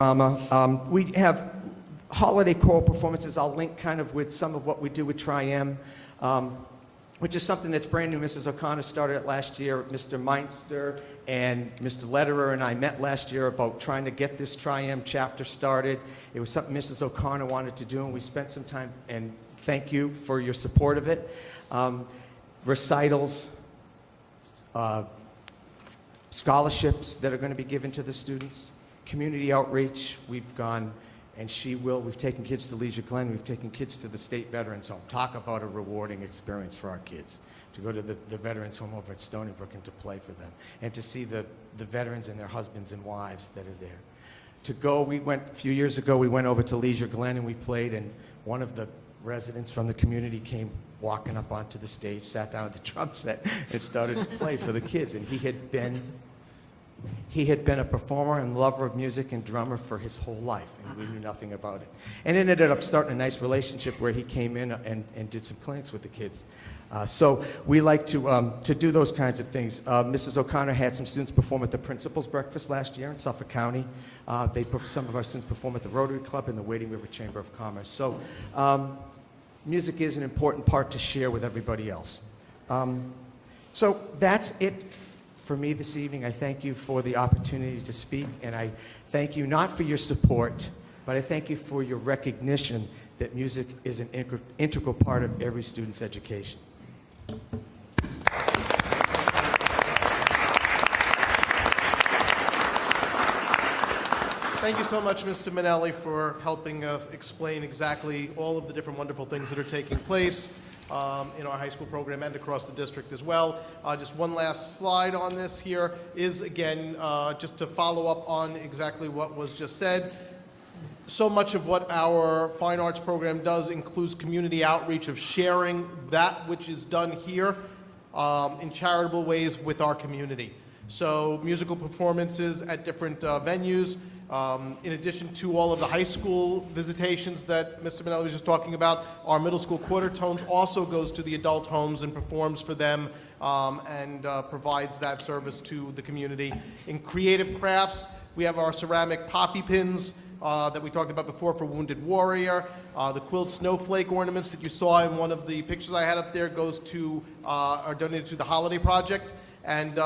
We have holiday choral performances. I'll link kind of with some of what we do with Tri-M, which is something that's brand new. Mrs. O'Connor started it last year. Mr. Meinster and Mr. Lederer and I met last year about trying to get this Tri-M chapter started. It was something Mrs. O'Connor wanted to do, and we spent some time, and thank you for your support of it. Recitals, scholarships that are going to be given to the students, community outreach. We've gone, and we've taken kids to Leisure Glen, we've taken kids to the State Veterans Home. Talk about a rewarding experience for our kids, to go to the Veterans Home over at Stony Brook and to play for them, and to see the veterans and their husbands and wives that are there. A few years ago, we went over to Leisure Glen and we played, and one of the residents from the community came walking up onto the stage, sat down at the drum set, and started to play for the kids. And he had been a performer and lover of music and drummer for his whole life, and we knew nothing about it. And it ended up starting a nice relationship where he came in and did some clinics with the kids. So we like to do those kinds of things. Mrs. O'Connor had some students perform at the Principals Breakfast last year in Suffolk County. Some of our students perform at the Rotary Club and the Wading River Chamber of Commerce. So music is an important part to share with everybody else. So that's it for me this evening. I thank you for the opportunity to speak, and I thank you not for your support, but I thank you for your recognition that music is an integral part of every student's education. Thank you so much, Mr. Minnelli, for helping us explain exactly all of the different wonderful things that are taking place in our high school program and across the district as well. Just one last slide on this here is, again, just to follow up on exactly what was just said. So much of what our fine arts program does includes community outreach of sharing that which is done here in charitable ways with our community. So musical performances at different venues, in addition to all of the high school visitations that Mr. Minnelli was just talking about, our middle school quarter tones also goes to the adult homes and performs for them and provides that service to the community. In creative crafts, we have our ceramic poppy pins that we talked about before for Wounded Warrior. The quilt snowflake ornaments that you saw in one of the pictures I had up there are donated to the Holiday Project. And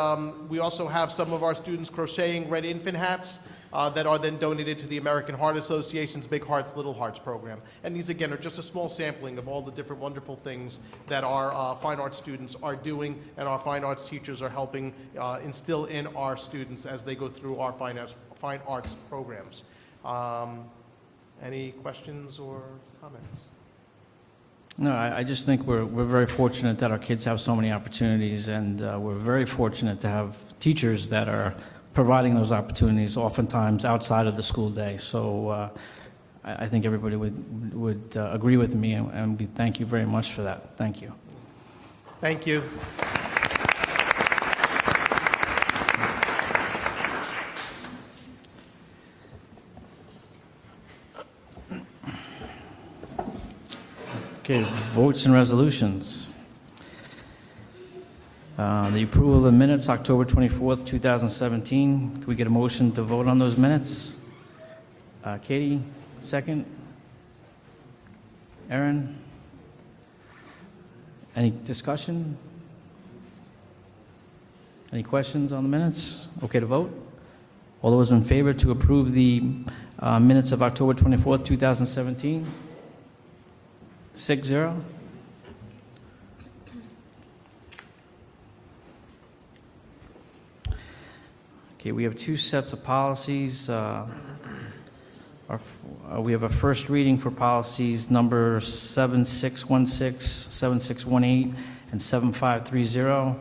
we also have some of our students crocheting red infant hats that are then donated to the American Heart Association's Big Hearts, Little Hearts program. And these, again, are just a small sampling of all the different wonderful things that our fine arts students are doing and our fine arts teachers are helping instill in our students as they go through our fine arts programs. Any questions or comments? No, I just think we're very fortunate that our kids have so many opportunities, and we're very fortunate to have teachers that are providing those opportunities oftentimes outside of the school day. So I think everybody would agree with me, and we thank you very much for that. Thank you. Thank you. Okay, votes and resolutions. The approval of the minutes, October 24th, 2017. Can we get a motion to vote on those minutes? Katie, second. Aaron? Any discussion? Any questions on the minutes? Okay to vote? All those in favor to approve the minutes of October 24th, 2017? 6-0. Okay, we have two sets of policies. We have a first reading for policies number 7616, 7618, and 7530.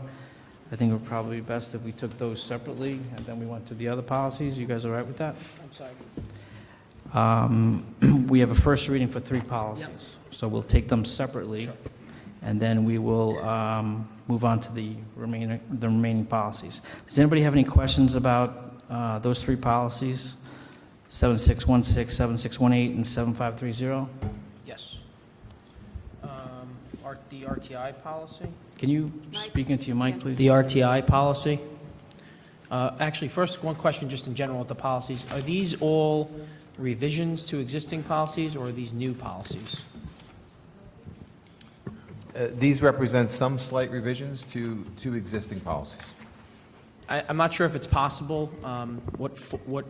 I think it would probably be best if we took those separately and then we went to the other policies. You guys all right with that? I'm sorry. We have a first reading for three policies. Yep. So we'll take them separately, Sure. and then we will move on to the remaining policies. Does anybody have any questions about those three policies, 7616, 7618, and 7530? Yes. The RTI policy? Can you speak into your mic, please? The RTI policy. Actually, first, one question just in general with the policies. Are these all revisions to existing policies, or are these new policies? These represent some slight revisions to existing policies. I'm not sure if it's possible, what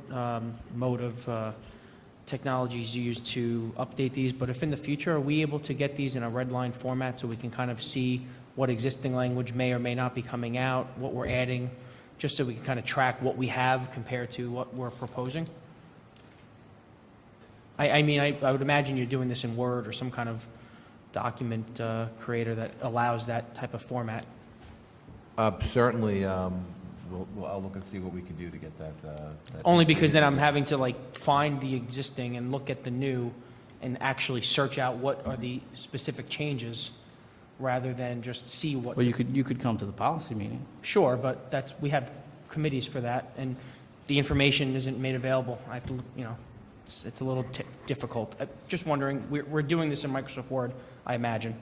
mode of technologies you use to update these, but if in the future, are we able to get these in a red line format so we can kind of see what existing language may or may not be coming out, what we're adding, just so we can kind of track what we have compared to what we're proposing? I mean, I would imagine you're doing this in Word or some kind of document creator that allows that type of format. Certainly, I'll look and see what we can do to get that. Only because then I'm having to like find the existing and look at the new and actually search out what are the specific changes rather than just see what. Well, you could come to the policy meeting. Sure, but we have committees for that, and the information isn't made available. I have to, it's a little difficult. Just wondering, we're doing this in Microsoft Word, I imagine.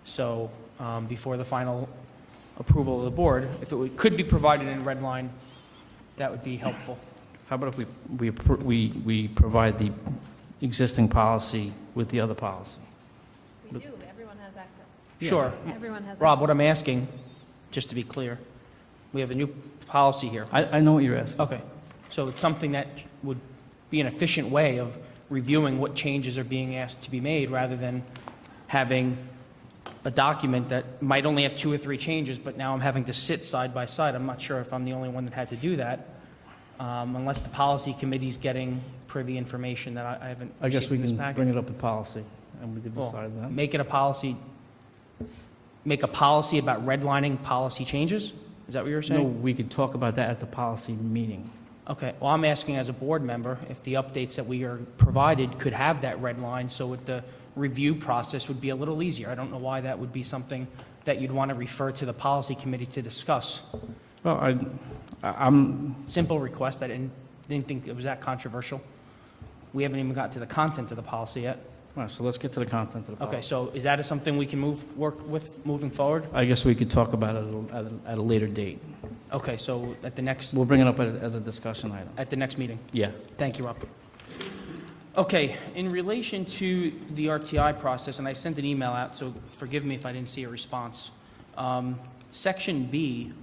So before the final approval of the board, if it could be provided in red line, that would be helpful. How about if we provide the existing policy with the other policy? We do, everyone has access. Sure. Everyone has Rob, access. what I'm asking, just to be clear, we have a new policy here. I know what you're asking. Okay, so it's something that would be an efficient way of reviewing what changes are being asked to be made, rather than having a document that might only have 2 or 3 changes, but now I'm having to sit side by side. I'm not sure if I'm the only one that had to do that, unless the policy committee's getting privy information that I haven't I guess received we in this can packet. bring it up in policy, and we could Well, decide that. make a policy about redlining policy changes? Is that what you were saying? No, we could talk about that at the policy meeting. Okay, well, I'm asking as a board member if the updates that we are provided could have that red line, so the review process would be a little easier. I don't know why that would be something that you'd want to refer to the policy committee to discuss. Well, I'm Simple request, I didn't think it was that controversial. We haven't even got to the content of the policy yet. all right, so let's get to the content of the policy. Okay, so is that something we can work with moving forward? I guess we could talk about it at a later date. Okay, so at the next We'll bring it up as a discussion item. meeting. Yeah. Thank you, Rob. Okay, in relation to the RTI process, and I sent an email out, so forgive me if I didn't see a response. Section B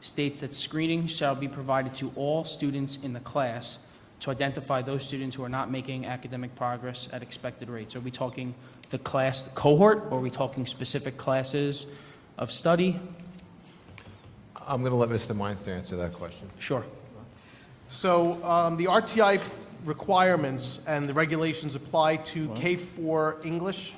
states that screening shall be provided to all students in the class to identify those students who are not making academic progress at expected rates. Are we talking the class cohort, or are we talking specific classes of study? I'm going to let Mr. Meinster answer that question. Sure. So the RTI requirements and the regulations apply to K-4 English.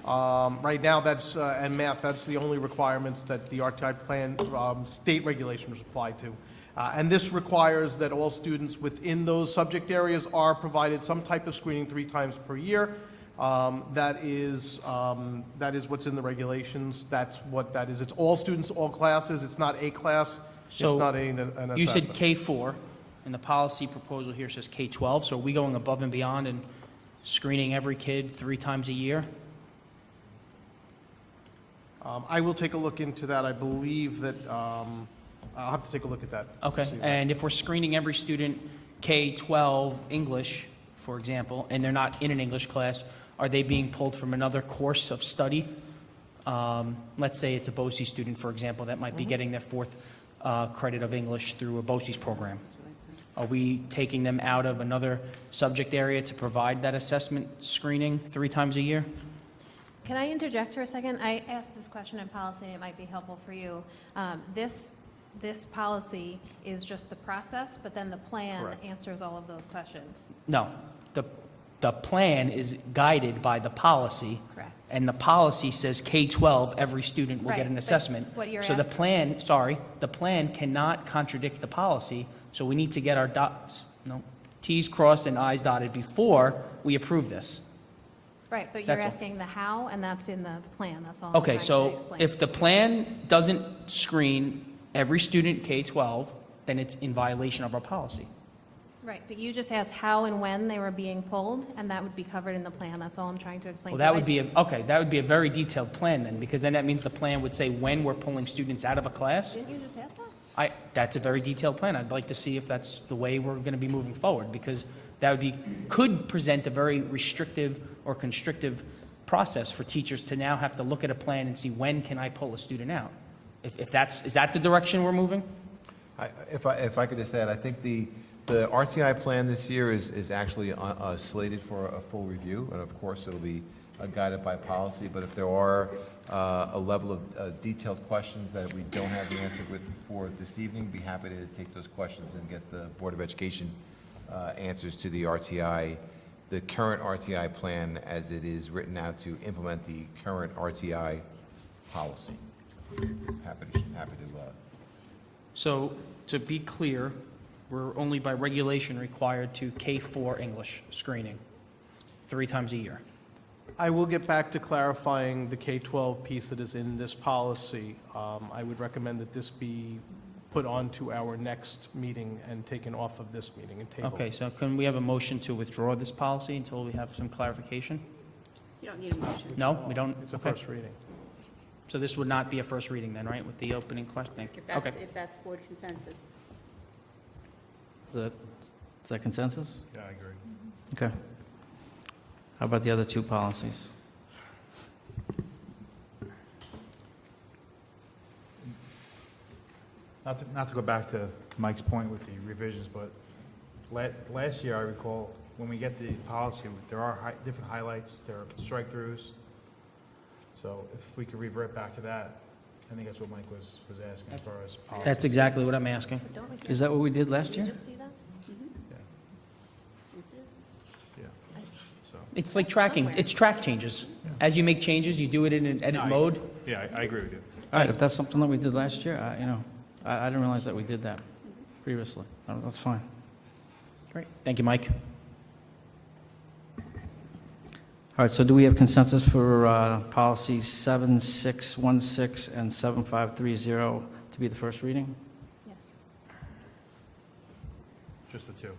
Right now, that's and math. That's the only requirements that the RTI plan state regulations apply to. And this requires that all students within those subject areas are provided some type of screening 3 times per year. That is what's in the regulations. That's what that is. It's all students, all classes. It's not a class. So it's not an assessment. you said K-4, and the policy proposal here says K-12, so are we going above and beyond and screening every kid 3 times a year? I will take a look into that. I believe that I'll have to take a look at that. Okay, See. and if we're screening every student K-12 English, for example, and they're not in an English class, are they being pulled from another course of study? Let's say it's a BOCE student, for example, that might be getting their 4th credit of English through a BOCES program. Are we taking them out of another subject area to provide that assessment screening 3 times a year? Can I interject for a second? I asked this question in policy, and it might be helpful for you. This policy is just the process, but then the plan Correct. answers all of those questions. No, the plan is guided by the policy. Correct. And the policy says K-12, every student will get Right, an but assessment. what you're So the asking- plan, the plan cannot contradict the policy, so we need to get our Ts crossed and Is dotted before we approve this. Right, but you're That's all. asking the how, and that's in the plan. That's all I'm Okay, trying to so explain. if the plan doesn't screen every student K-12, then it's in violation of our policy. Right, but you just asked how and when they were being pulled, and that would be covered in the plan. That's all I'm trying to explain. Well, that to would you. be, that would be a very detailed plan then, because then that means the plan would say when we're pulling students out of a class. Didn't you just ask that? That's a very detailed plan. I'd like to see if that's the way we're going to be moving forward, because that could present a very restrictive or constrictive process for teachers to now have to look at a plan and see, when can I pull a student out? Is that the direction we're moving? If I could just add, I think the RTI plan this year is actually slated for a full review, and of course, it'll be guided by policy, but if there are a level of detailed questions that we don't have the answer for this evening, be happy to take those questions and get the Board of Education answers to the RTI, the current RTI plan as it is written out to implement the current RTI policy. Happy to So, to be clear, we're only by regulation required to K-4 English screening 3 times a year. I will get back to clarifying the K-12 piece that is in this policy. I would recommend that this be put onto our next meeting and taken off of this meeting and tabled. Okay, so can we have a motion to withdraw this policy until we have some clarification? You don't need a motion. No, we don't? It's a Okay. first reading. So this would not be a first reading then, right, with the opening question? Okay. If that's board consensus. Is that consensus? Yeah, I agree. Okay. How about the other 2 policies? Not to go back to Mike's point with the revisions, but last year, I recall, when we get the policy, there are different highlights, there are strike-throughs. So if we could revert back to that, I think that's what Mike was asking as far as policy. That's exactly what I'm asking. Don't we Is that what we did last Did you year? just see that? Yes, it is. Yeah. So, It's like tracking, it's track changes. As you make changes, you do it in an edit mode. yeah, I agree with you. All right, if that's something that we did last year, I didn't realize that we did that previously. That's fine. Great. Thank you, Mike. All right, so do we have consensus for policies 7616 and 7530 to be the first reading? Yes. Just the 2.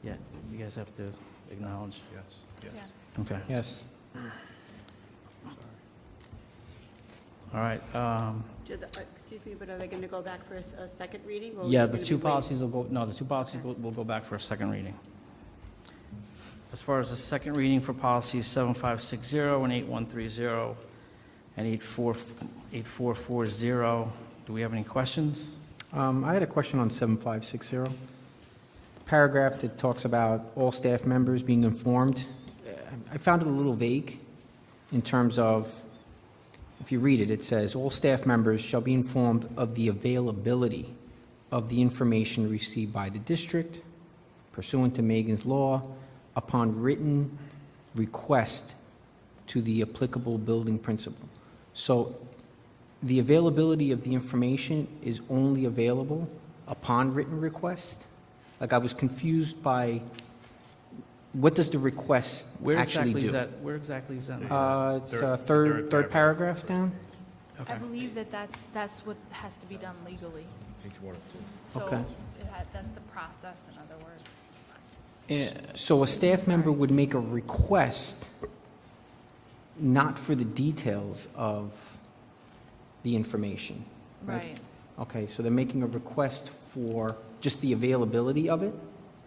Yeah, you guys have to acknowledge. Yes. Yes. Okay. Yes. All right. Excuse me, but are they going to go back for a second reading? or are Yeah, they the gonna 2 be waiting? policies will go, no, the 2 policies will go back for a second reading. As far as the second reading for policies 7560 and 8130 and 8440, do we have any questions? I had a question on 7560. Paragraph that talks about all staff members being informed. I found it a little vague in terms of, if you read it, it says, "All staff members shall be informed of the availability of the information received by the district pursuant to Megan's law upon written request to the applicable building principal." So the availability of the information is only available upon written request? Like, I was confused by, what does the request actually do? Where exactly is that? It's third paragraph down? I believe that's what has to be done legally. Page 1 of 2. So Okay. that's the process, in other words. So a staff member would make a request, not for the details of the information? Right. Okay, so they're making a request for just the availability of it?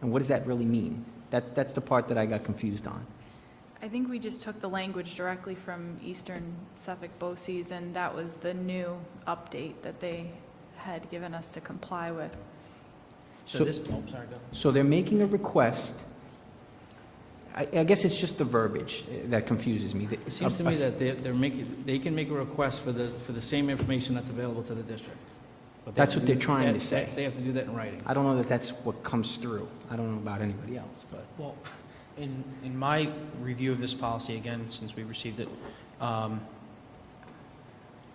And what does that really mean? That's the part that I got confused on. I think we just took the language directly from Eastern Suffolk BOCES, and that was the new update that they had given us to comply with. So this, oh, sorry, go. So they're making a request. I guess it's just the verbiage that confuses me. It seems to me that they can make a request for the same information that's available to the district. But That's what they're trying to say. They have to do that in writing. I don't know that that's what comes through. I don't know about anybody else, but. Well, in my review of this policy, again, since we received it, from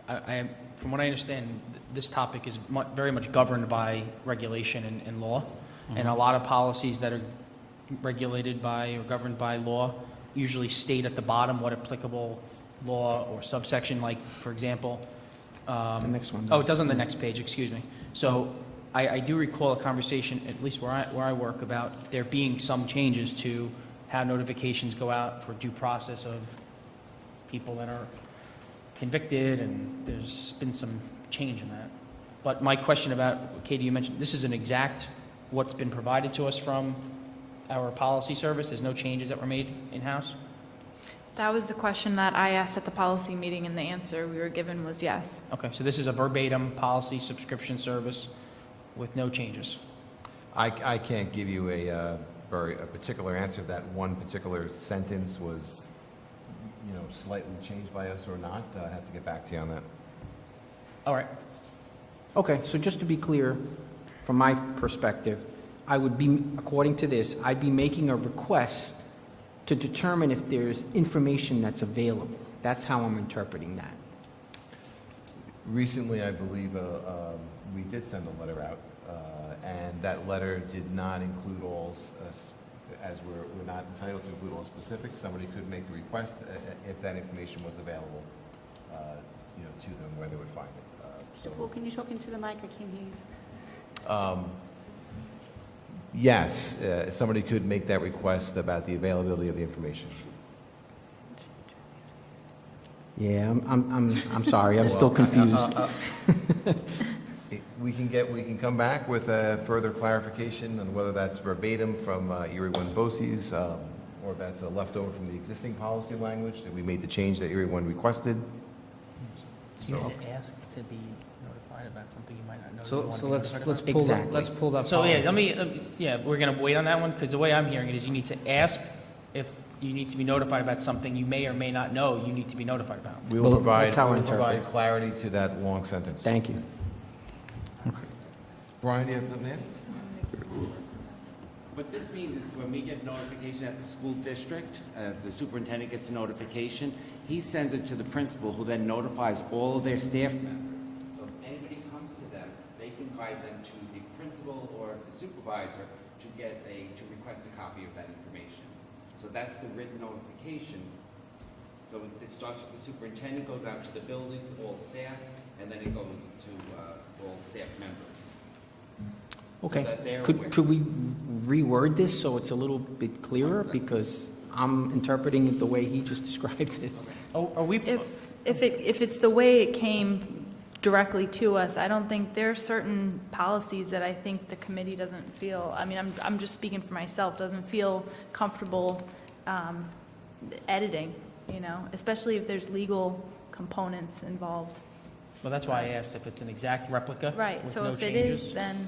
what I understand, this topic is very much governed by regulation and law. And a lot of policies that are regulated by or governed by law usually state at the bottom what applicable law or subsection, like, for example. The next one Oh, it does. does on the next page, excuse me. So I do recall a conversation, at least where I work, about there being some changes to how notifications go out for due process of people that are convicted, and there's been some change in that. But my question about, Katie, you mentioned, this is an exact what's been provided to us from our policy service? There's no changes that were made in-house? That was the question that I asked at the policy meeting, and the answer we were given was yes. Okay, so this is a verbatim policy subscription service with no changes? I can't give you a particular answer. That one particular sentence was, slightly changed by us or not. I have to get back to you on that. All right. Okay, so just to be clear, from my perspective, I would be, according to this, I'd be making a request to determine if there's information that's available. That's how I'm interpreting that. Recently, I believe we did send a letter out, and that letter did not include all, as we're not entitled to include all specifics. Somebody could make the request if that information was available, to them where they would find it. Well, can you talk into the mic? I can't hear you. Yes, somebody could make that request about the availability of the information. Yeah, I'm sorry, I'm still confused. We can come back with a further clarification on whether that's verbatim from Erie One BOCES, or if that's a leftover from the existing policy language, that we made the change that Erie One requested. You have to ask to be notified about something you might not know. So let's pull that, Exactly. let's pull that So, yeah, policy. we're going to wait on that one, because the way I'm hearing it is you need to ask if you need to be notified about something you may or may not know you need to be notified about. We will Well, provide, that's how I we will provide interpret clarity to that long sentence. Thank you. Brian, do you have something to add? What this means is when we get notification at the school district, the superintendent gets a notification, he sends it to the principal, who then notifies all of their staff members. So if anybody comes to them, they can guide them to the principal or the supervisor to request a copy of that information. So that's the written notification. So it starts with the superintendent, goes out to the buildings, all staff, and then it goes to all staff members. Okay. So that they're aware. Could we reword this so it's a little bit clearer? Because I'm interpreting it the way he just described it. Oh, are we? If it's the way it came directly to us, I don't think there are certain policies that I think the committee doesn't feel, I mean, I'm just speaking for myself, doesn't feel comfortable editing, especially if there's legal components involved. Well, that's why I asked if it's an exact replica. Right, with so no if it changes. is, then,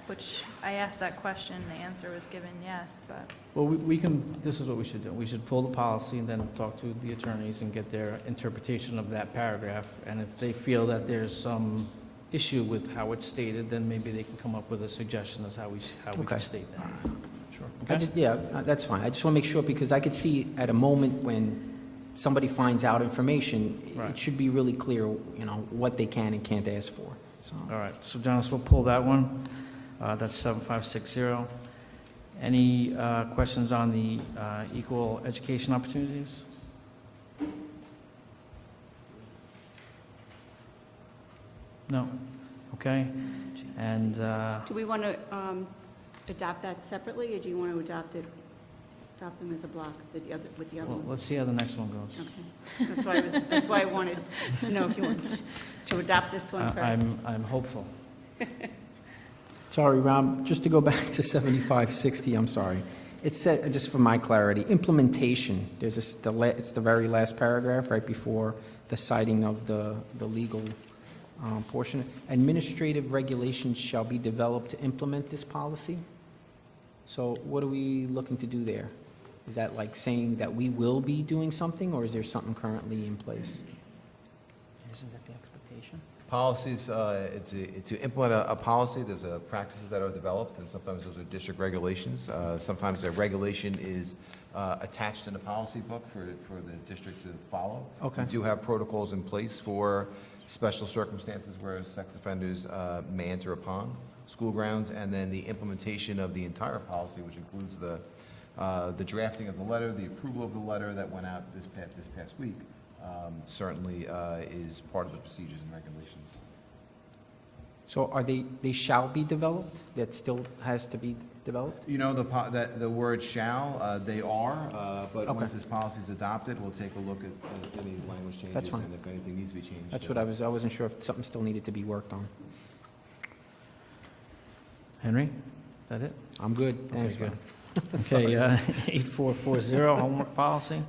which I asked that question, the answer was given yes, but. Well, we can, this is what we should do. We should pull the policy and then talk to the attorneys and get their interpretation of that paragraph. And if they feel that there's some issue with how it's stated, then maybe they can come up with a suggestion as how we Okay. can state that. Sure. I just, yeah, that's fine. I just want to make sure, because I could see at a moment when somebody finds out information, Right. it should be really clear, what they can and can't ask for. So, All right, so Dennis, we'll pull that one. That's 7560. Any questions on the equal education opportunities? No? Okay. And Do we want to adopt that separately, or do you want to adopt them as a block with the other well, one? let's see how the next one goes. Okay. That's why I wanted to know if you wanted to adopt this one first. I'm hopeful. sorry, Rob, just to go back to 7560, I'm sorry. It said, just for my clarity, implementation, there's it's the very last paragraph right before the citing of the legal portion. Administrative regulations shall be developed to implement this policy. So what are we looking to do there? Is that like saying that we will be doing something, or is there something currently in place? Isn't that the expectation? Policies, to implement a policy, there's practices that are developed, and sometimes those are district regulations. Sometimes a regulation is attached in a policy book for the district to follow. Okay. We do have protocols in place for special circumstances where sex offenders may enter upon school grounds, and then the implementation of the entire policy, which includes the drafting of the letter, the approval of the letter that went out this past week, certainly is part of the procedures and regulations. So are they shall be developed? That still has to be developed? The word shall, they are, but Okay. once this policy is adopted, we'll take a look at any language changes. That's fine. And if anything needs to be changed. That's what I wasn't sure if something still needed to be worked on. Henry, is that it? I'm good. Thanks, Okay, man. Okay, 8440, homework policy.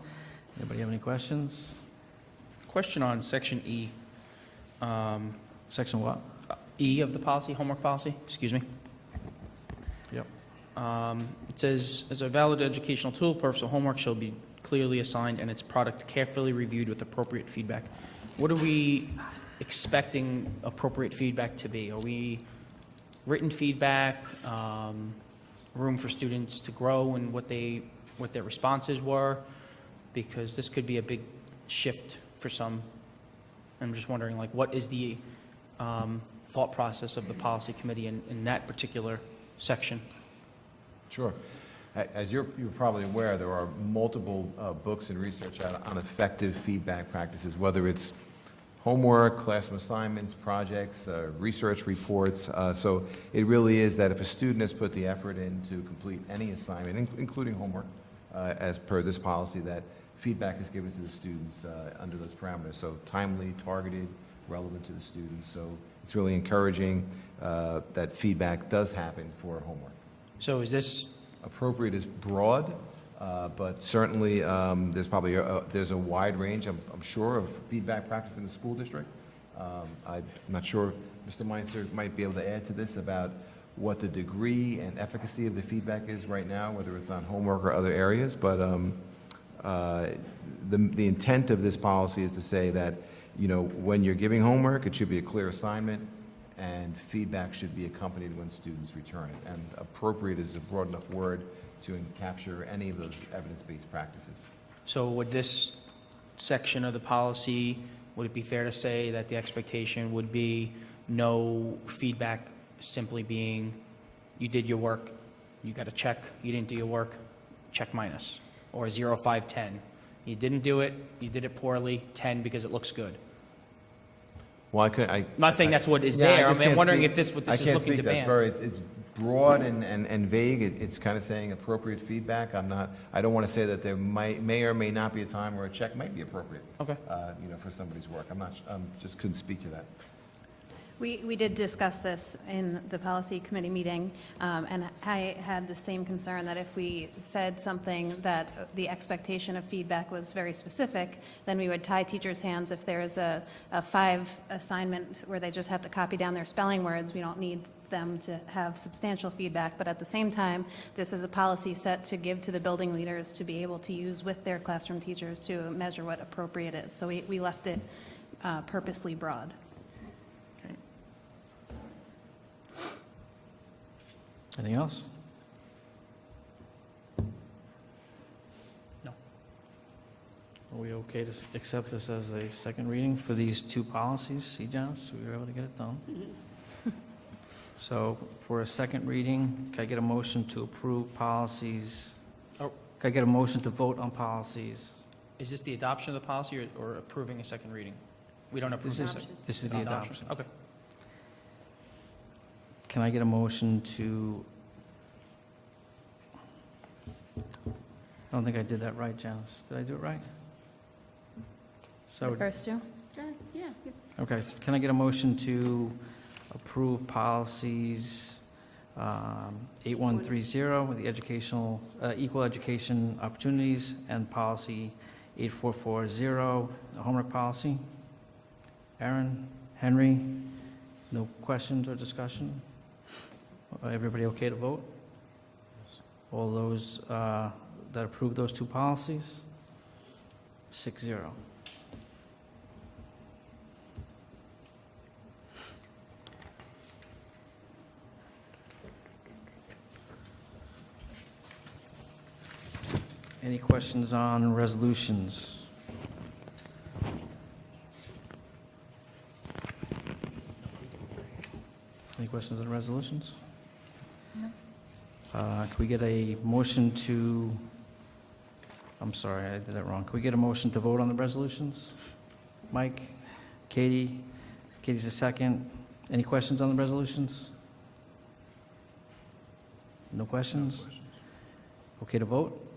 Anybody have any questions? Question on section E. Section what? E of the policy, homework policy, excuse me. Yep. It says, as a valid educational tool, purpose of homework shall be clearly assigned and its product carefully reviewed with appropriate feedback. What are we expecting appropriate feedback to be? Are we written feedback, room for students to grow and what their responses were? Because this could be a big shift for some. I'm just wondering, like, what is the thought process of the policy committee in that particular section? Sure. As you're probably aware, there are multiple books and research out on effective feedback practices, whether it's homework, classroom assignments, projects, research reports. So it really is that if a student has put the effort in to complete any assignment, including homework, as per this policy, that feedback is given to the students under those parameters. So timely, targeted, relevant to the students. So it's really encouraging that feedback does happen for homework. So is this, Appropriate is broad, but certainly there's probably there's a wide range, I'm sure, of feedback practice in the school district. I'm not sure, Mr. Meinster might be able to add to this about what the degree and efficacy of the feedback is right now, whether it's on homework or other areas, but the intent of this policy is to say that, you know, when you're giving homework, it should be a clear assignment, and feedback should be accompanied when students return it. And appropriate is a broad enough word to capture any of those evidence-based practices. so would this section of the policy, would it be fair to say that the expectation would be no feedback simply being, you did your work, you got a check, you didn't do your work, check minus, or 0, 5, 10. You didn't do it, you did it poorly, 10 because it looks good. Well, I'm not saying that's what is Yeah, I there, just I'm can't wondering speak- if this, what I this is can't looking to speak. That's ban. very, it's broad and vague. It's kind of saying appropriate feedback. I don't want to say that there may or may not be a time where a check might be appropriate. Okay. You know, for somebody's work. Just couldn't speak to that. We did discuss this in the policy committee meeting, and I had the same concern that if we said something that the expectation of feedback was very specific, then we would tie teachers' hands. If there's a 5 assignment where they just have to copy down their spelling words, we don't need them to have substantial feedback. But at the same time, this is a policy set to give to the building leaders to be able to use with their classroom teachers to measure what appropriate is. So we left it purposely broad. Anything else? No. Are we okay to accept this as a second reading for these two policies? See, Janice, we were able to get it done. So for a second reading, can I get a motion to approve policies? Oh. Can I get a motion to vote on policies? Is this the adoption of the policy or approving a second reading? We don't approve This the is, second. this is the adoption. Okay. Can I get a motion to, I don't think I did that right, Janice. Did I do it right? So, The first two? Sure, yeah. okay, can I get a motion to approve policies 8130 with the educational, equal education opportunities, and policy 8440, the homework policy? Aaron, Henry, no questions or discussion? Everybody okay to vote? All those that approve those two policies? 6-0. Any questions on resolutions? Any questions on resolutions? Can we get a motion to, I'm sorry, I did that wrong. Can we get a motion to vote on the resolutions? Mike, Katie, Katie's a second. Any questions on the resolutions? No questions? Okay to vote?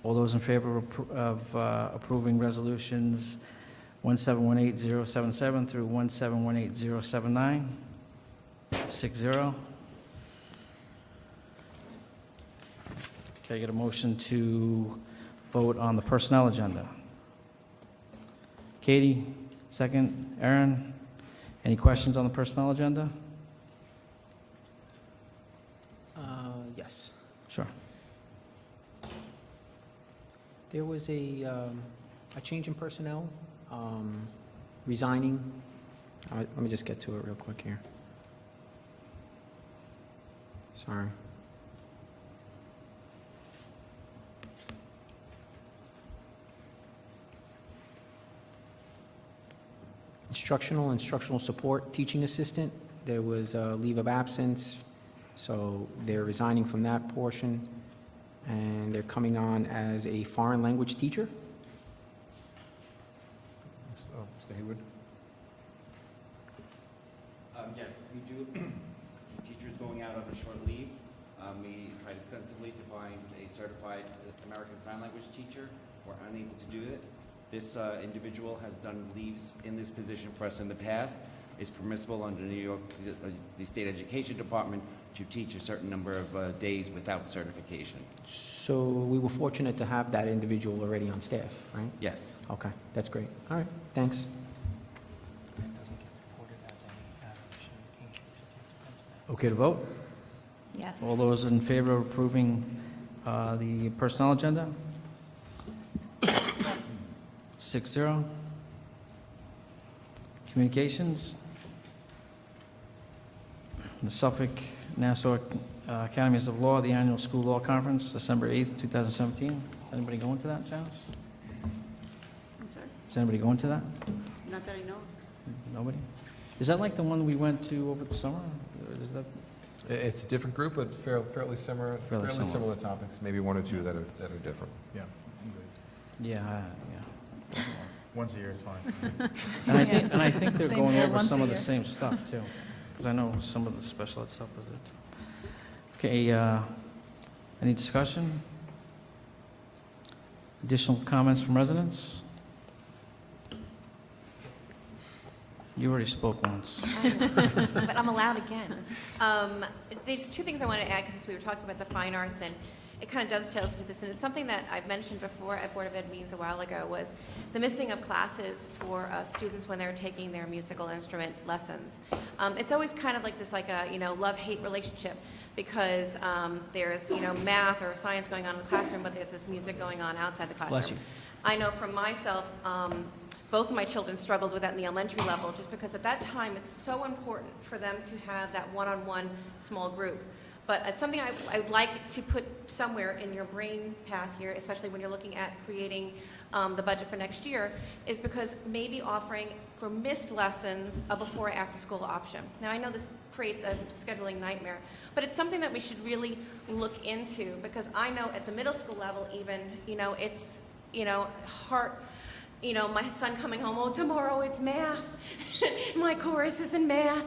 All those in favor of approving resolutions 1718077 through 1718079? 6-0. Can I get a motion to vote on the personnel agenda? Katie, second. Aaron, any questions on the personnel agenda? Yes. Sure. There was a change in personnel, resigning. Let me just get to it real quick here. Sorry. Instructional support teaching assistant. There was a leave of absence, so they're resigning from that portion, and they're coming on as a foreign language teacher. Oh, Mr. Haywood? Yes, we do. The teacher's going out on a short leave. We tried extensively to find a certified American Sign Language teacher. We're unable to do it. This individual has done leaves in this position for us in the past. It's permissible under New York, the State Education Department, to teach a certain number of days without certification. So we were fortunate to have that individual already on staff, right? Yes. Okay, that's great. All right, thanks. Okay to vote? Yes. All those in favor of approving the personnel agenda? 6-0. Communications? The Suffolk Nassau Academies of Law, the Annual School Law Conference, December 8th, 2017. Is anybody going to that, Janice? I'm sorry? Is anybody going to that? Not that I know. Nobody? Is that like the one we went to over the summer? Or is that? It's a different group, but fairly similar, Fairly fairly similar. similar topics, maybe one or two that are different. Yeah, I'm good. Yeah. Once a year is fine. And I think they're Same going here, over once some a of the year. same stuff, too. Because I know some of the special ed stuff was it. Okay, any discussion? Additional comments from residents? You already spoke once. But I'm allowed again. There's two things I want to add, because we were talking about the fine arts, and it kind of dovetails into this, and it's something that I've mentioned before at Board of Ed meetings a while ago, was the missing of classes for students when they're taking their musical instrument lessons. It's always kind of like this, like a, love-hate relationship, because there's, math or science going on in the classroom, but there's this music going on outside the classroom. Bless you. I know from myself, both of my children struggled with that in the elementary level, just because at that time it's so important for them to have that one-on-one small group. But it's something I would like to put somewhere in your brain path here, especially when you're looking at creating the budget for next year, is because maybe offering for missed lessons a before or after school option. Now I know this creates a scheduling nightmare, but it's something that we should really look into, because I know at the middle school level even, it's, heart. My son coming home, oh, tomorrow it's math. My chorus is in math.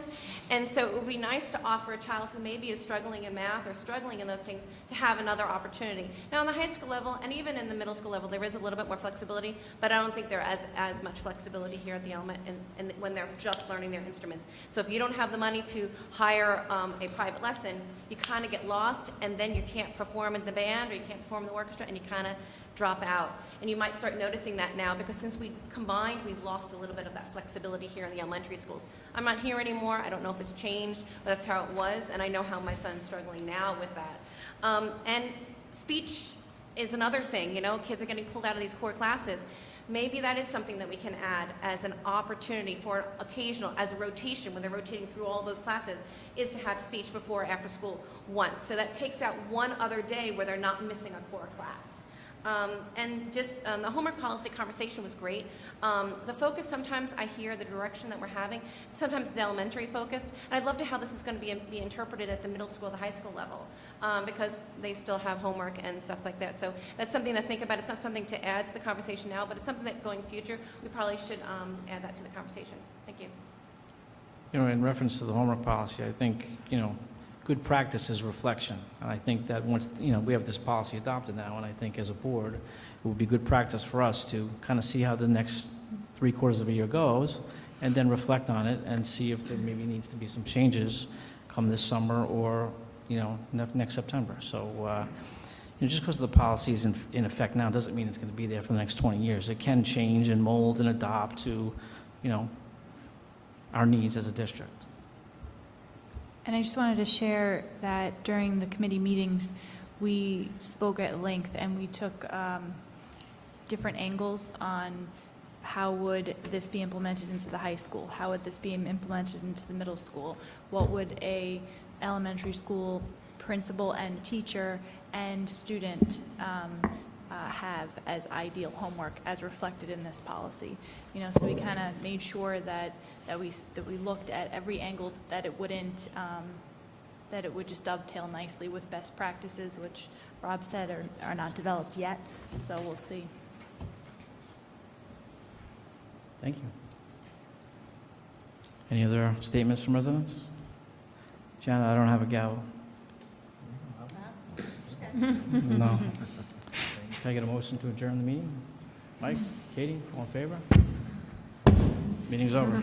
And so it would be nice to offer a child who maybe is struggling in math or struggling in those things to have another opportunity. Now, on the high school level, and even in the middle school level, there is a little bit more flexibility, but I don't think there is as much flexibility here at the element and when they're just learning their instruments. So if you don't have the money to hire a private lesson, you kind of get lost, and then you can't perform in the band or you can't perform in the orchestra, and you kind of drop out. And you might start noticing that now, because since we combined, we've lost a little bit of that flexibility here in the elementary schools. I'm not here anymore. I don't know if it's changed, but that's how it was, and I know how my son's struggling now with that. And speech is another thing. Kids are getting pulled out of these core classes. Maybe that is something that we can add as an opportunity for occasional, as a rotation, when they're rotating through all those classes, is to have speech before or after school once. So that takes out one other day where they're not missing a core class. And just the homework policy conversation was great. The focus, sometimes I hear the direction that we're having, sometimes it's elementary focused, and I'd love to how this is going to be interpreted at the middle school, the high school level, because they still have homework and stuff like that. So that's something to think about. It's not something to add to the conversation now, but it's something that going future, we probably should add that to the conversation. Thank you. In reference to the homework policy, I think, good practice is reflection. And I think that once, we have this policy adopted now, and I think as a board, it would be good practice for us to kind of see how the next 3/4 of a year goes, and then reflect on it and see if there maybe needs to be some changes come this summer or, next September. So, just because the policy is in effect now doesn't mean it's going to be there for the next 20 years. It can change and mold and adopt to, our needs as a district. And I just wanted to share that during the committee meetings, we spoke at length and we took different angles on how would this be implemented into the high school? How would this be implemented into the middle school? What would a elementary school principal and teacher and student have as ideal homework as reflected in this policy? So we kind of made sure that we looked at every angle, that it wouldn't, that it would just dovetail nicely with best practices, which Rob said are not developed yet, so we'll see. Thank you. Any other statements from residents? Janet, I don't have a gavel. No. Can I get a motion to adjourn the meeting? Mike, Katie, all in favor? Meeting's over.